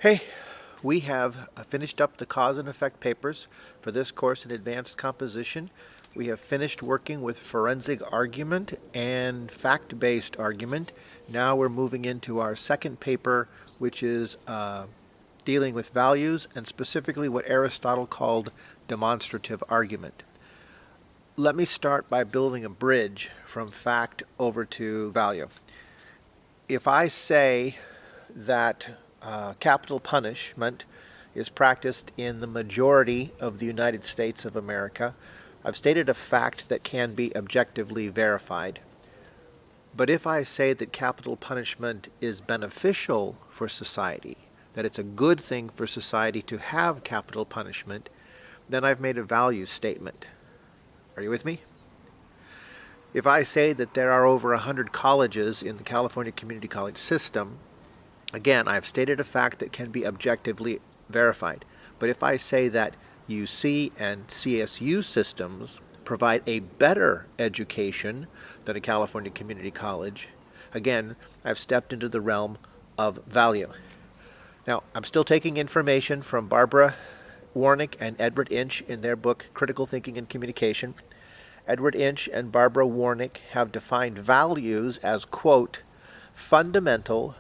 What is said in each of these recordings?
Hey, we have finished up the cause and effect papers for this course in advanced composition. We have finished working with forensic argument and fact-based argument. Now we're moving into our second paper, which is dealing with values and specifically what Aristotle called demonstrative argument. Let me start by building a bridge from fact over to value. If I say that capital punishment is practiced in the majority of the United States of America, I've stated a fact that can be objectively verified. But if I say that capital punishment is beneficial for society, that it's a good thing for society to have capital punishment, then I've made a value statement. Are you with me? If I say that there are over 100 colleges in the California community college system, again, I've stated a fact that can be objectively verified. But if I say that UC and CSU systems provide a better education than a California community college, again, I've stepped into the realm of value. Now, I'm still taking information from Barbara Warnick and Edward Inch in their book, Critical Thinking and Communication. Edward Inch and Barbara Warnick have defined values as, quote, fundamental,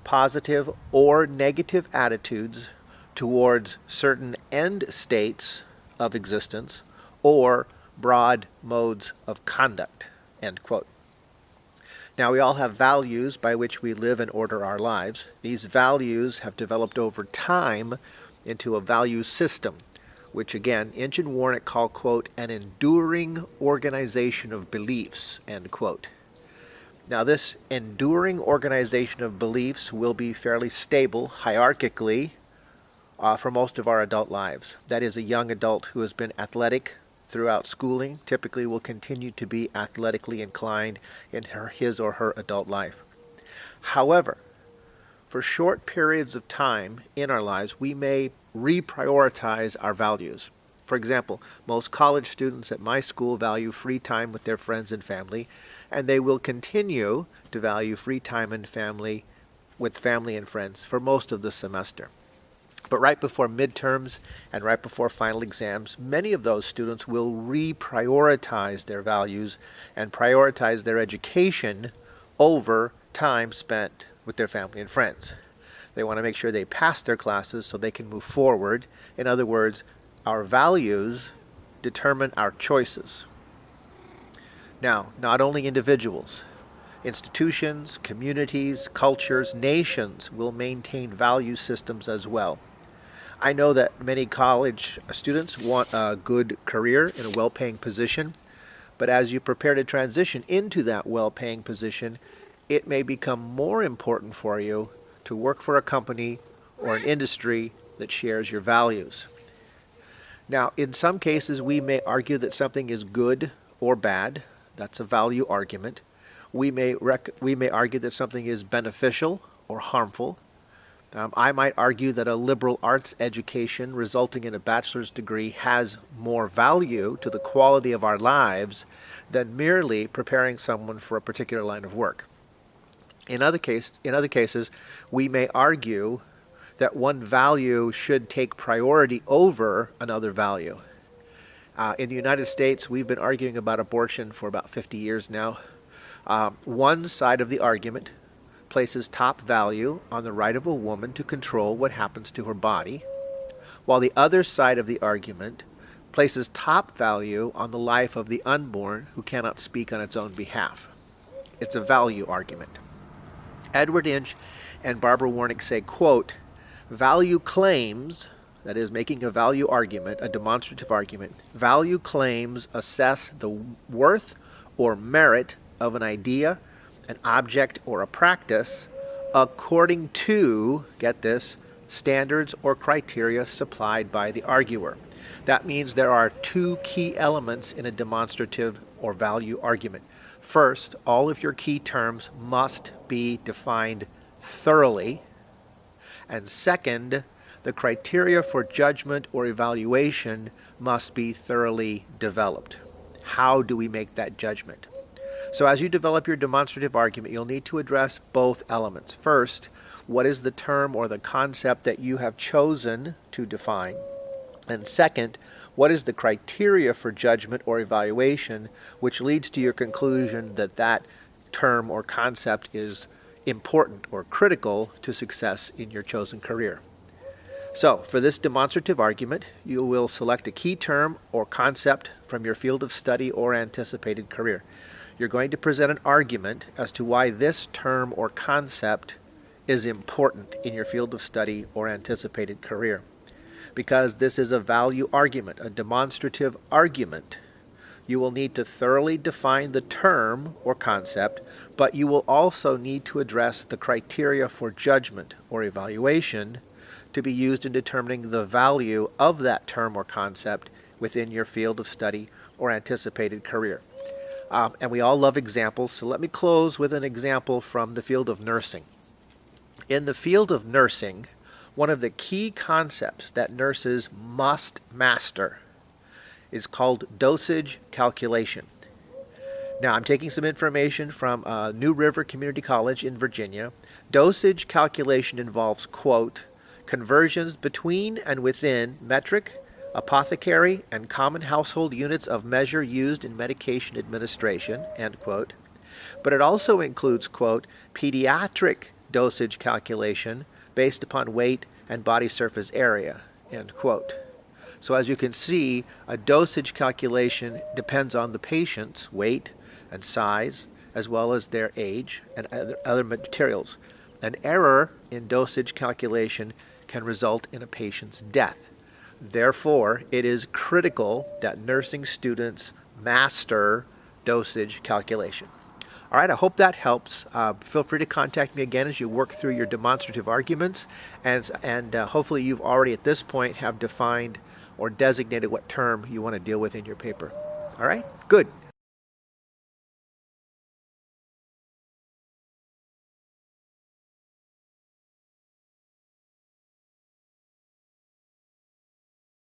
positive or negative attitudes towards certain end states of existence or broad modes of conduct, end quote. Now, we all have values by which we live and order our lives. These values have developed over time into a value system, which again, Inch and Warnick call, quote, an enduring organization of beliefs, end quote. Now, this enduring organization of beliefs will be fairly stable hierarchically for most of our adult lives. That is, a young adult who has been athletic throughout schooling typically will continue to be athletically inclined in his or her adult life. However, for short periods of time in our lives, we may reprioritize our values. For example, most college students at my school value free time with their friends and family, and they will continue to value free time and family with family and friends for most of the semester. But right before midterms and right before final exams, many of those students will reprioritize their values and prioritize their education over time spent with their family and friends. They want to make sure they pass their classes so they can move forward. In other words, our values determine our choices. Now, not only individuals, institutions, communities, cultures, nations will maintain value systems as well. I know that many college students want a good career in a well-paying position, but as you prepare to transition into that well-paying position, it may become more important for you to work for a company or an industry that shares your values. Now, in some cases, we may argue that something is good or bad. That's a value argument. We may argue that something is beneficial or harmful. I might argue that a liberal arts education resulting in a bachelor's degree has more value to the quality of our lives than merely preparing someone for a particular line of work. In other cases, we may argue that one value should take priority over another value. In the United States, we've been arguing about abortion for about 50 years now. One side of the argument places top value on the right of a woman to control what happens to her body, while the other side of the argument places top value on the life of the unborn who cannot speak on its own behalf. It's a value argument. Edward Inch and Barbara Warnick say, quote, value claims, that is, making a value argument, a demonstrative argument, value claims assess the worth or merit of an idea, an object, or a practice according to, get this, standards or criteria supplied by the arguer. That means there are two key elements in a demonstrative or value argument. First, all of your key terms must be defined thoroughly. And second, the criteria for judgment or evaluation must be thoroughly developed. How do we make that judgment? So as you develop your demonstrative argument, you'll need to address both elements. First, what is the term or the concept that you have chosen to define? And second, what is the criteria for judgment or evaluation which leads to your conclusion that that term or concept is important or critical to success in your chosen career? So, for this demonstrative argument, you will select a key term or concept from your field of study or anticipated career. You're going to present an argument as to why this term or concept is important in your field of study or anticipated career. Because this is a value argument, a demonstrative argument, you will need to thoroughly define the term or concept, but you will also need to address the criteria for judgment or evaluation to be used in determining the value of that term or concept within your field of study or anticipated career. And we all love examples, so let me close with an example from the field of nursing. In the field of nursing, one of the key concepts that nurses must master is called dosage calculation. Now, I'm taking some information from New River Community College in Virginia. Dosage calculation involves, quote, conversions between and within metric, apothecary, and common household units of measure used in medication administration, end quote. But it also includes, quote, pediatric dosage calculation based upon weight and body surface area, end quote. So as you can see, a dosage calculation depends on the patient's weight and size, as well as their age and other materials. An error in dosage calculation can result in a patient's death. Therefore, it is critical that nursing students master dosage calculation. All right, I hope that helps. Feel free to contact me again as you work through your demonstrative arguments, and hopefully you've already at this point have defined or designated what term you want to deal with in your paper. All right, good.